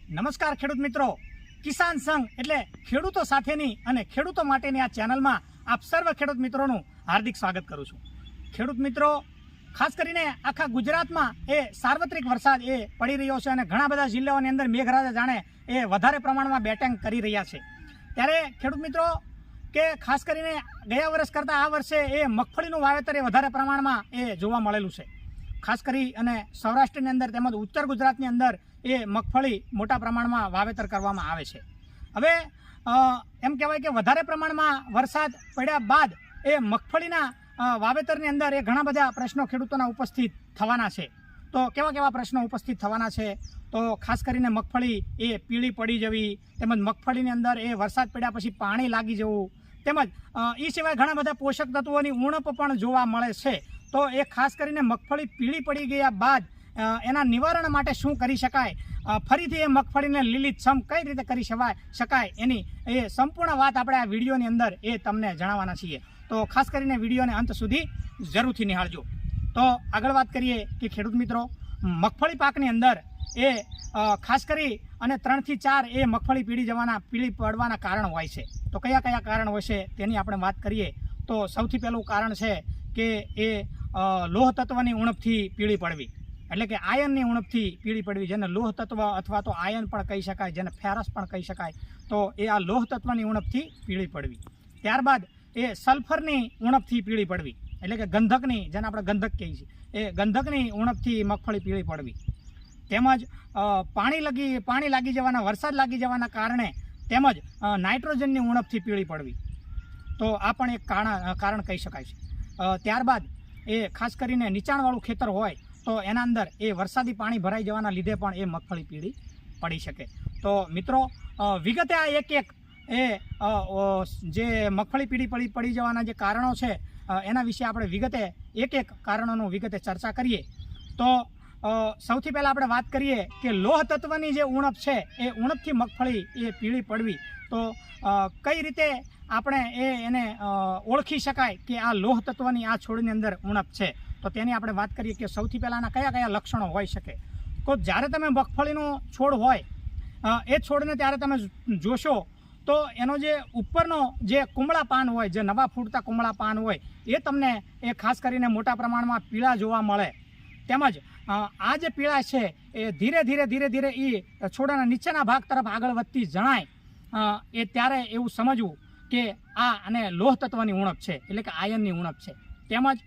નમસ્કાર ખેડૂત મિત્રો, કિસાન સંઘ એટલે ખેડૂતો સાથેની અને ખેડૂતો માટેની આ ચેનલમાં આપ સર્વ ખેડૂત મિત્રોનું હાર્દિક સ્વાગત કરું છું। ખેડૂત મિત્રો, ખાસ કરીને આખા ગુજરાતમાં એ સાર્વત્રિક વરસાદ એ પડી રહ્યો છે અને ઘણા બધા જિલ્લાઓની અંદર મેઘરાજા જાણે એ વધારે પ્રમાણમાં બેટિંગ કરી રહ્યા છે। ત્યારે ખેડૂત મિત્રો કે ખાસ કરીને ગયા વર્ષ કરતાં આ વર્ષે એ મગફળીનું વાવેતર એ વધારે પ્રમાણમાં એ જોવા મળેલું છે। ખાસ કરી અને સૌરાષ્ટ્રની અંદર તેમજ ઉત્તર ગુજરાતની અંદર એ મગફળી મોટા પ્રમાણમાં વાવેતર કરવામાં આવે છે। હવે એમ કહેવાય કે વધારે પ્રમાણમાં વરસાદ પડ્યા બાદ એ મગફળીના વાવેતરની અંદર એ ઘણા બધા પ્રશ્નો ખેડૂતોના ઉપસ્થિત થવાના છે। તો કેવા પ્રશ્નો ઉપસ્થિત થવાના છે? તો ખાસ કરીને મગફળી એ પીળી પડી જવી, તેમજ મગફળીની અંદર એ વરસાદ પડ્યા પછી પાણી લાગી જવું, તેમજ એ સિવાય ઘણા બધા પોષક તત્વોની ઉણપ પણ જોવા મળે છે। તો એ ખાસ કરીને મગફળી પીળી પડી ગયા બાદ એના નિવારણ માટે શું કરી શકાય, ફરીથી એ મગફળીને લીલીછમ કઈ રીતે કરી શકાય એની એ સંપૂર્ણ વાત આપણે આ વિડીયોની અંદર એ તમને જણાવવાના છીએ। તો ખાસ કરીને વિડીયોને અંત સુધી જરૂરથી નિહાળજો। તો આગળ વાત કરીએ કે ખેડૂત મિત્રો, મગફળી પાકની અંદર એ ખાસ કરી અને 3 થી 4 એ મગફળી પીળી પડવાના કારણ હોય છે। તો કયા કારણ હોય છે તેની આપણે વાત કરીએ તો સૌથી પહેલું કારણ છે કે એ લોહ તત્વની ઉણપથી પીળી પડવી, એટલે કે આયનની ઉણપથી પીળી પડવી, જેને લોહ તત્વ અથવા તો આયન પણ કહી શકાય, જેને ફેરસ પણ કહી શકાય। તો એ આ લોહ તત્વની ઉણપથી પીળી પડવી। ત્યારબાદ એ સલ્ફરની ઉણપથી પીળી પડવી, એટલે કે ગંધકની, જેને આપણે ગંધક કહીએ છીએ, એ ગંધકની ઉણપથી મગફળી પીળી પડવી। તેમજ પાણી લાગી જવાના, વરસાદ લાગી જવાના કારણે તેમજ નાઇટ્રોજનની ઉણપથી પીળી પડવી। તો આ પણ એક કારણ કહી શકાય છે। ત્યારબાદ એ ખાસ કરીને નીચાણવાળું ખેતર હોય તો એના અંદર એ વરસાદી પાણી ભરાઈ જવાના લીધે પણ એ મગફળી પીળી પડી શકે। તો મિત્રો, વિગતે આ એક એ જે મગફળી પીળી પડી જવાના જે કારણો છે એના વિશે આપણે વિગતે એક કારણોનું વિગતે ચર્ચા કરીએ। તો સૌથી પહેલાં આપણે વાત કરીએ કે લોહ તત્વની જે ઉણપ છે એ ઉણપથી મગફળી એ પીળી પડવી। તો કઈ રીતે આપણે એને ઓળખી શકાય કે આ લોહ તત્વની આ છોડની અંદર ઉણપ છે? તો તેની આપણે વાત કરીએ કે સૌથી પહેલાંના કયા લક્ષણો હોઈ શકે। તો જ્યારે તમે મગફળીનો છોડ હોય એ છોડને ત્યારે તમે જોશો તો એનો જે ઉપરનો જે કુમળા પાન હોય, જે નવા ફૂટતા કુમળા પાન હોય, એ તમને એ ખાસ કરીને મોટા પ્રમાણમાં પીળા જોવા મળે। તેમજ આ જે પીળા છે એ ધીરે ધીરે એ છોડના નીચેના ભાગ તરફ આગળ વધતી જણાય એ ત્યારે એવું સમજવું કે આ અને લોહ તત્વની ઉણપ છે, એટલે કે આયનની ઉણપ છે। તેમજ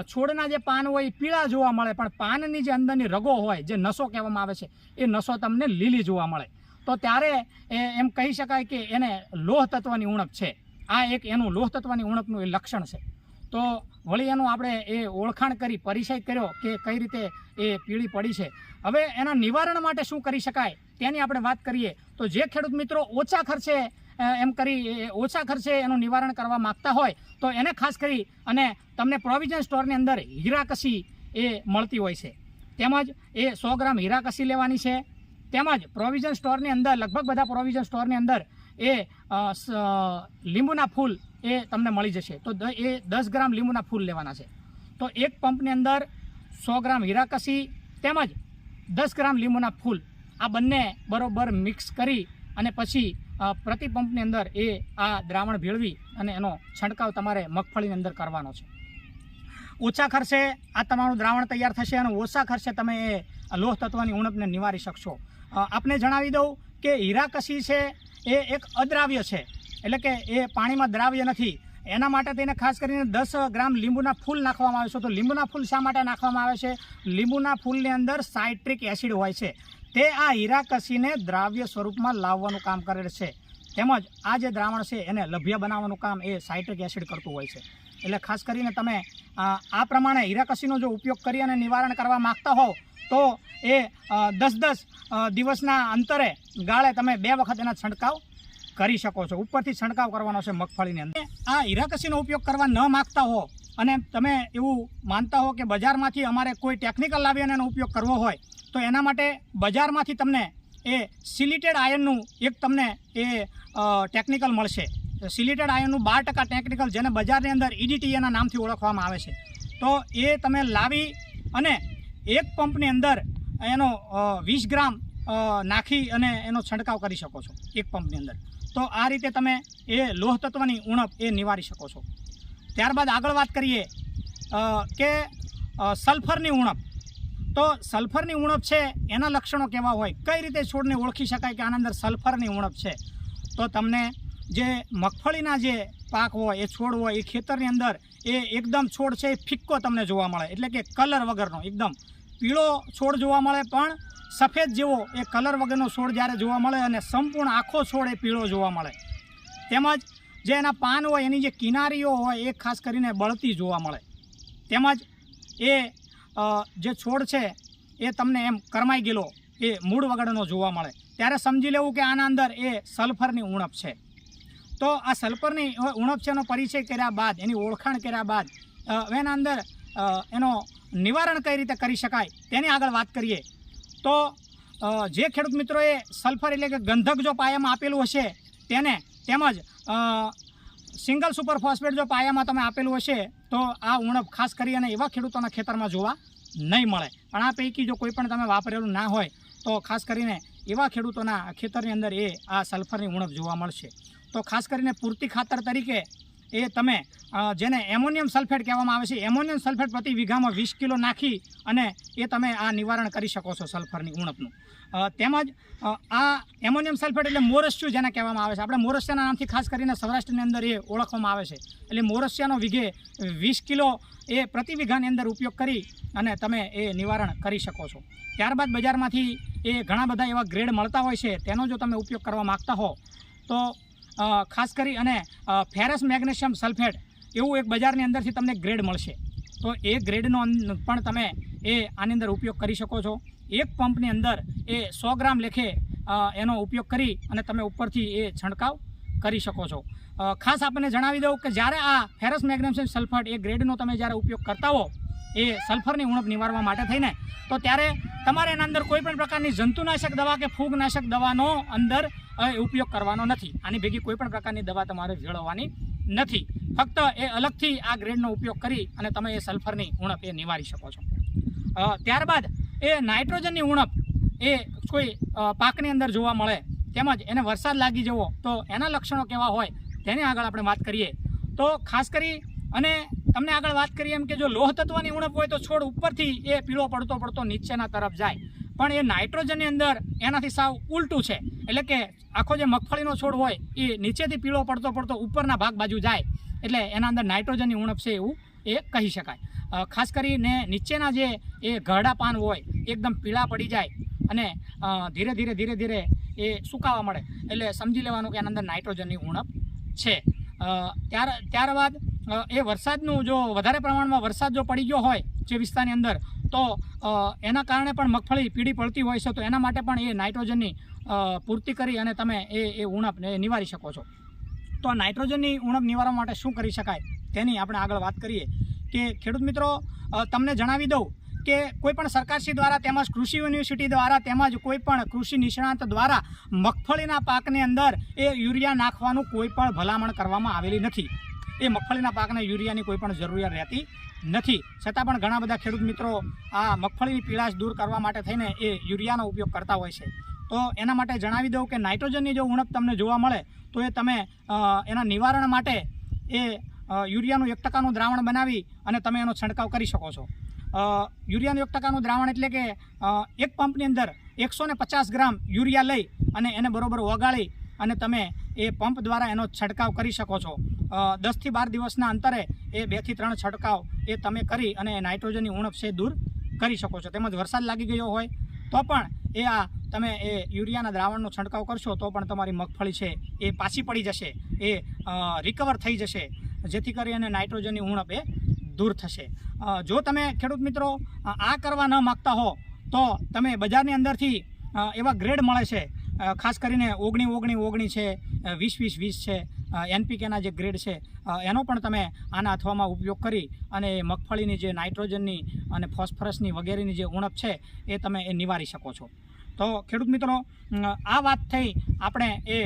છોડના જે પાન હોય એ પીળા જોવા મળે, પણ પાનની જે અંદરની રગો હોય, જે નસો કહેવામાં આવે છે, એ નસો તમને લીલી જોવા મળે। તો ત્યારે એમ કહી શકાય કે એને લોહ તત્વની ઉણપ છે। આ એક એનું લોહ તત્વની ઉણપનું એ લક્ષણ છે। તો વળી એનું આપણે એ ઓળખાણ કરી, પરિચય કર્યો કે કઈ રીતે એ પીળી પડી છે। હવે એના નિવારણ માટે શું કરી શકાય તેની આપણે વાત કરીએ તો જે ખેડૂત મિત્રો ઓછા ખર્ચે એનું નિવારણ કરવા માગતા હોય તો એને ખાસ કરી અને તમને પ્રોવિઝન સ્ટોરની અંદર હીરાકસી એ મળતી હોય છે। તેમજ એ 100 ગ્રામ હીરાકસી લેવાની છે। તેમજ પ્રોવિઝન સ્ટોરની અંદર, લગભગ બધા પ્રોવિઝન સ્ટોરની અંદર એ લીંબુના ફૂલ એ તમને મળી જશે। તો એ 10 ગ્રામ લીંબુના ફૂલ લેવાના છે। તો એક પંપની અંદર 100 ગ્રામ હીરાકસી તેમજ 10 ગ્રામ લીંબુના ફૂલ આ બંને બરોબર મિક્સ કરી અને પછી પ્રતિ પંપની અંદર એ આ દ્રાવણ ભેળવી અને એનો છંટકાવ તમારે મગફળીની અંદર કરવાનો છે। ઓછા ખર્ચે આ તમારું દ્રાવણ તૈયાર થશે અને ઓછા ખર્ચે તમે એ લોહ તત્વની ઉણપને નિવારી શકશો। આપને જણાવી દઉં કે હીરાકસી છે એ એક અદ્રાવ્ય છે, એટલે કે એ પાણીમાં દ્રાવ્ય નથી। એના માટે તેને ખાસ કરીને 10 ગ્રામ લીંબુના ફૂલ નાખવામાં આવે છે। તો લીંબુના ફૂલ શા માટે નાખવામાં આવે છે? લીંબુના ફૂલની અંદર સાઇટ્રિક એસિડ હોય છે, તે આ હીરાકસીને દ્રાવ્ય સ્વરૂપમાં લાવવાનું કામ કરે છે। તેમજ આ જે દ્રાવણ છે એને લભ્ય બનાવવાનું કામ એ સાઇટ્રિક એસિડ કરતું હોય છે। એટલે ખાસ કરીને તમે આ પ્રમાણે હીરાકસીનો જો ઉપયોગ કરી અને નિવારણ કરવા માગતા હોવ તો એ 10 દિવસના અંતરે ગાળે તમે 2 વખત એના છંટકાવ કરી શકો છો। ઉપરથી છંટકાવ કરવાનો છે મગફળીની અંદર। આ હીરાકસીનો ઉપયોગ કરવા ન માગતા હો અને તમે એવું માનતા હો કે બજારમાંથી અમારે કોઈ ટેકનિકલ લાવી અને એનો ઉપયોગ કરવો હોય તો એના માટે બજારમાંથી તમને એ સિલિટેડ આયનનું એક તમને એ ટેકનિકલ મળશે। સિલિટેડ આયનનું 12% ટેકનિકલ, જેને બજારની અંદર EDTA ના નામથી ઓળખવામાં આવે છે। તો એ તમે લાવી અને એક પંપની અંદર એનો 20 ગ્રામ નાખી અને એનો છંટકાવ કરી શકો છો એક પંપની અંદર. તો આ રીતે તમે એ લોહ તત્વની ઉણપ એ નિવારી શકો છો. ત્યારબાદ આગળ વાત કરીએ કે સલ્ફરની ઉણપ. તો સલ્ફરની ઉણપ છે એના લક્ષણો કેવા હોય, કઈ રીતે છોડને ઓળખી શકાય કે આના અંદર સલ્ફરની ઉણપ છે. તો તમને જે મગફળીના જે પાક હોય એ છોડ હોય એ ખેતરની અંદર એ એકદમ છોડ છે એ ફિક્કો તમને જોવા મળે, એટલે કે કલર વગરનો એકદમ પીળો છોડ જોવા મળે, પણ સફેદ જેવો એ કલર વગરનો છોડ જ્યારે જોવા મળે અને સંપૂર્ણ આખો છોડ એ પીળો જોવા મળે. તેમજ જે એના પાન હોય એની જે કિનારીઓ હોય એ ખાસ કરીને બળતી જોવા મળે. તેમજ એ જે છોડ છે એ તમને એમ કરમાઈ ગયેલો એ મૂળ વગરનો જોવા મળે. ત્યારે સમજી લેવું કે આના અંદર એ સલ્ફરની ઉણપ છે. તો આ સલ્ફરની ઉણપ છે એનો પરિચય કર્યા બાદ, એની ઓળખાણ કર્યા બાદ એના અંદર એનો નિવારણ કઈ રીતે કરી શકાય તેની આગળ વાત કરીએ. તો જે ખેડૂત મિત્રોએ સલ્ફર એટલે કે ગંધક જો પાયામાં આપેલું હશે તેને, તેમજ સિંગલ સુપર ફોસ્ફેટ જો પાયામાં તમે આપેલું હશે તો આ ઉણપ ખાસ કરી અને એવા ખેડૂતોના ખેતરમાં જોવા નહીં મળે. પણ આ પૈકી જો કોઈ પણ તમે વાપરેલું ના હોય તો ખાસ કરીને એવા ખેડૂતોના ખેતરની અંદર એ આ સલ્ફરની ઉણપ જોવા મળશે. તો ખાસ કરીને પૂરતી ખાતર તરીકે એ તમે જેને એમોનિયમ સલ્ફેટ કહેવામાં આવે છે, એમોનિયમ સલ્ફેટ પ્રતિ વીઘામાં 20 કિલો નાખી અને એ તમે આ નિવારણ કરી શકો છો સલ્ફરની ઉણપનું. તેમજ આ એમોનિયમ સલ્ફેટ એટલે મોરસ્યું જેને કહેવામાં આવે છે, આપણે મોરસિયાના નામથી ખાસ કરીને સૌરાષ્ટ્રની અંદર એ ઓળખવામાં આવે છે. એટલે મોરસિયાનો વીઘે 20 કિલો એ પ્રતિ વીઘાની અંદર ઉપયોગ કરી અને તમે એ નિવારણ કરી શકો છો. ત્યારબાદ બજારમાંથી એ ઘણા બધા એવા ગ્રેડ મળતા હોય છે, તેનો જો તમે ઉપયોગ કરવા માગતા હો તો ખાસ કરી અને ફેરસ મેગ્નેશિયમ સલ્ફેટ એવું એક બજારની અંદરથી તમને ગ્રેડ મળશે. તો એ ગ્રેડનો પણ તમે એ આની અંદર ઉપયોગ કરી શકો છો. એક પંપની અંદર એ 100 ગ્રામ લેખે એનો ઉપયોગ કરી અને તમે ઉપરથી એ છંટકાવ કરી શકો છો. ખાસ આપણને જણાવી દઉં કે જ્યારે આ ફેરસ મેગ્નેશિયમ સલ્ફેટ એ ગ્રેડનો તમે જ્યારે ઉપયોગ કરતા હો એ સલ્ફરની ઉણપ નિવારવા માટે થઈને, તો ત્યારે તમારે એના અંદર કોઈ પણ પ્રકારની જંતુનાશક દવા કે ફૂગનાશક દવાનો અંદર ઉપયોગ કરવાનો નથી. આની ભેગી કોઈ પણ પ્રકારની દવા તમારે ભેળવવાની નથી. ફક્ત એ અલગથી આ ગ્રેડનો ઉપયોગ કરી અને તમે એ સલ્ફરની ઉણપ એ નિવારી શકો છો. ત્યારબાદ એ નાઇટ્રોજનની ઉણપ એ કોઈ પાકની અંદર જોવા મળે, તેમજ એને વરસાદ લાગી જવો તો એના લક્ષણો કેવા હોય તેની આગળ આપણે વાત કરીએ. તો ખાસ કરી અને તમને આગળ વાત કરીએ એમ કે જો લોહ તત્વની ઉણપ હોય તો છોડ ઉપરથી એ પીળો પડતો પડતો નીચેના તરફ જાય, પણ એ નાઇટ્રોજનની અંદર એનાથી સાવ ઉલટું છે. એટલે કે આખો જે મગફળીનો છોડ હોય એ નીચેથી પીળો પડતો પડતો ઉપરના ભાગ બાજુ જાય, એટલે એના અંદર નાઇટ્રોજનની ઉણપ છે એવું એ કહી શકાય. ખાસ કરીને નીચેના જે એ ઘરડા પાન હોય એકદમ પીળા પડી જાય અને ધીરે ધીરે એ સુકાવા મળે, એટલે સમજી લેવાનું કે એના અંદર નાઇટ્રોજનની ઉણપ છે. ત્યારબાદ એ વરસાદનું જો વધારે પ્રમાણમાં વરસાદ જો પડી ગયો હોય જે વિસ્તારની અંદર તો એના કારણે પણ મગફળી પીળી પડતી હોય છે, તો એના માટે પણ એ નાઇટ્રોજનની પૂર્તિ કરી અને તમે એ ઉણપને નિવારી શકો છો. તો નાઇટ્રોજનની ઉણપ નિવારવા માટે શું કરી શકાય તેની આપણે આગળ વાત કરીએ કે ખેડૂત મિત્રો તમને જણાવી દઉં કે કોઈપણ સરકારશ્રી દ્વારા તેમજ કૃષિ યુનિવર્સિટી દ્વારા તેમજ કોઈપણ કૃષિ નિષ્ણાત દ્વારા મગફળીના પાકની અંદર એ યુરિયા નાખવાનું કોઈ પણ ભલામણ કરવામાં આવેલી નથી. એ મગફળીના પાકને યુરિયાની કોઈ પણ જરૂરિયાત રહેતી નથી. છતાં પણ ઘણા બધા ખેડૂત મિત્રો આ મગફળીની પીળાશ દૂર કરવા માટે થઈને એ યુરિયાનો ઉપયોગ કરતા હોય છે. તો એના માટે જણાવી દઉં કે નાઇટ્રોજનની જો ઉણપ તમને જોવા મળે તો એ તમે એના નિવારણ માટે એ યુરિયાનું 1% દ્રાવણ બનાવી અને તમે એનો છંટકાવ કરી શકો છો. યુરિયાનું 1% દ્રાવણ એટલે કે એક પંપની અંદર 150 ગ્રામ યુરિયા લઈ અને એને બરોબર ઓગાળી અને તમે એ પંપ દ્વારા એનો છંટકાવ કરી શકો છો. 10 થી 12 દિવસના અંતરે એ 2 થી 3 છંટકાવ એ તમે કરી અને નાઇટ્રોજનની ઉણપ છે દૂર કરી શકો છો. તેમજ વરસાદ લાગી ગયો હોય તો પણ એ આ તમે એ યુરિયાના દ્રાવણનો છંટકાવ કરશો તો પણ તમારી મગફળી છે એ પાછી પડી જશે, એ રિકવર થઈ જશે, જેથી કરી અને નાઇટ્રોજનની ઉણપ એ દૂર થશે. જો તમે ખેડૂત મિત્રો આ કરવા ન માગતા હો તો તમે બજારની અંદરથી એવા ગ્રેડ મળે છે, ખાસ કરીને 19-19-19 છે, 20-20-20 છે, NPKના જે ગ્રેડ છે એનો પણ તમે આના અથવામાં ઉપયોગ કરી અને મગફળીની જે નાઇટ્રોજનની અને ફોસ્ફરસની વગેરેની જે ઉણપ છે એ તમે એ નિવારી શકો છો. તો ખેડૂત મિત્રો આ વાત થઈ આપણે એ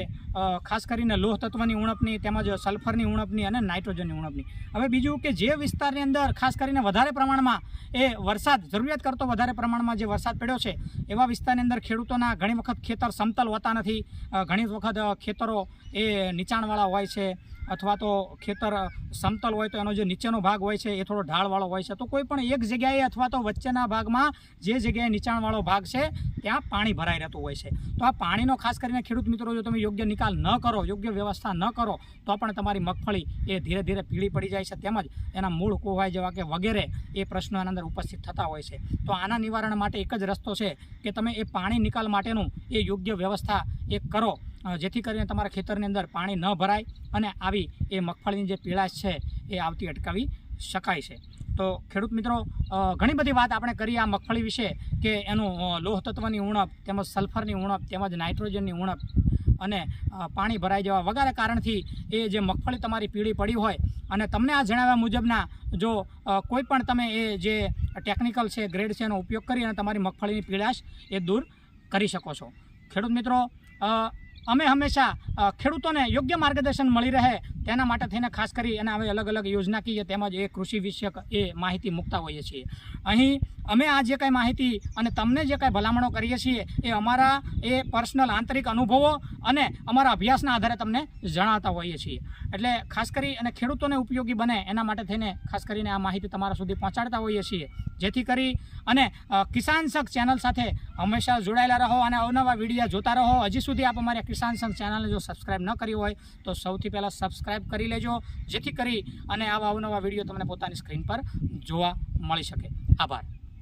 ખાસ કરીને લોહ તત્વની ઉણપની તેમજ સલ્ફરની ઉણપની અને નાઇટ્રોજનની ઉણપની. હવે બીજું કે જે વિસ્તારની અંદર ખાસ કરીને વધારે પ્રમાણમાં એ વરસાદ જરૂરિયાત કરતો વધારે પ્રમાણમાં જે વરસાદ પડ્યો છે એવા વિસ્તારની અંદર ખેડૂતોના ઘણી વખત ખેતર સમતલ હોતા નથી, ઘણી વખત ખેતરો એ નીચાણવાળા હોય છે અથવા તો ખેતર સમતલ હોય તો એનો જે નીચેનો ભાગ હોય છે એ થોડો ઢાળવાળો હોય છે. તો કોઈ પણ એક જગ્યાએ અથવા તો વચ્ચેના ભાગમાં જે જગ્યાએ નીચાણવાળો ભાગ છે ત્યાં પાણી ભરાઈ રહેતું હોય છે. તો આ પાણીનો ખાસ કરીને ખેડૂત મિત્રો જો તમે યોગ્ય નિકાલ ન કરો, યોગ્ય વ્યવસ્થા ન કરો તો પણ તમારી મગફળી એ ધીરે ધીરે પીળી પડી જાય છે, તેમજ એના મૂળ કોવાય જેવા કે વગેરે એ પ્રશ્નો એના અંદર ઉપસ્થિત થતા હોય છે. તો આના નિવારણ માટે એક જ રસ્તો છે કે તમે એ પાણી નિકાલ માટેનું એ યોગ્ય વ્યવસ્થા એ કરો, જેથી કરીને તમારા ખેતરની અંદર પાણી ન ભરાય અને આવી એ મગફળીની જે પીળાશ છે એ આવતી અટકાવી શકાય છે. તો ખેડૂત મિત્રો ઘણી બધી વાત આપણે કરી આ મગફળી વિશે કે એનું લોહ તત્વની ઉણપ તેમજ સલ્ફરની ઉણપ તેમજ નાઇટ્રોજનની ઉણપ અને પાણી ભરાઈ જવા વગેરે કારણથી એ જે મગફળી તમારી પીળી પડી હોય અને તમને આ જણાવ્યા મુજબના જો કોઈ પણ તમે એ જે ટેકનિકલ છે, ગ્રેડ છે, એનો ઉપયોગ કરી અને તમારી મગફળીની પીળાશ એ દૂર કરી શકો છો. ખેડૂત મિત્રો અમે હંમેશા ખેડૂતોને યોગ્ય માર્ગદર્શન મળી રહે તેના માટે થઈને ખાસ કરી અને અમે અલગ અલગ યોજનાકીય તેમજ એ કૃષિ વિષયક એ માહિતી મૂકતા હોઈએ છીએ. અહીં અમે આ જે કાંઈ માહિતી અને તમને જે કાંઈ ભલામણો કરીએ છીએ એ અમારા એ પર્સનલ આંતરિક અનુભવો અને અમારા અભ્યાસના આધારે તમને જણાવતા હોઈએ છીએ. એટલે ખાસ કરી અને ખેડૂતોને ઉપયોગી બને એના માટે થઈને ખાસ કરીને આ માહિતી તમારા સુધી પહોંચાડતા હોઈએ છીએ, જેથી કરી અને કિસાન સંઘ ચેનલ સાથે હંમેશા જોડાયેલા રહો અને અવનવા વિડીયો જોતા રહો. હજી સુધી આપ અમારી કિસાન સંઘ ચેનલને જો સબસ્ક્રાઈબ ન કરી હોય તો સૌથી પહેલાં સબસ્ક્રાઈબ કરી લેજો, જેથી કરી અને આવા અવનવા વિડીયો તમને પોતાની સ્ક્રીન પર જોવા મળી શકે. આભાર.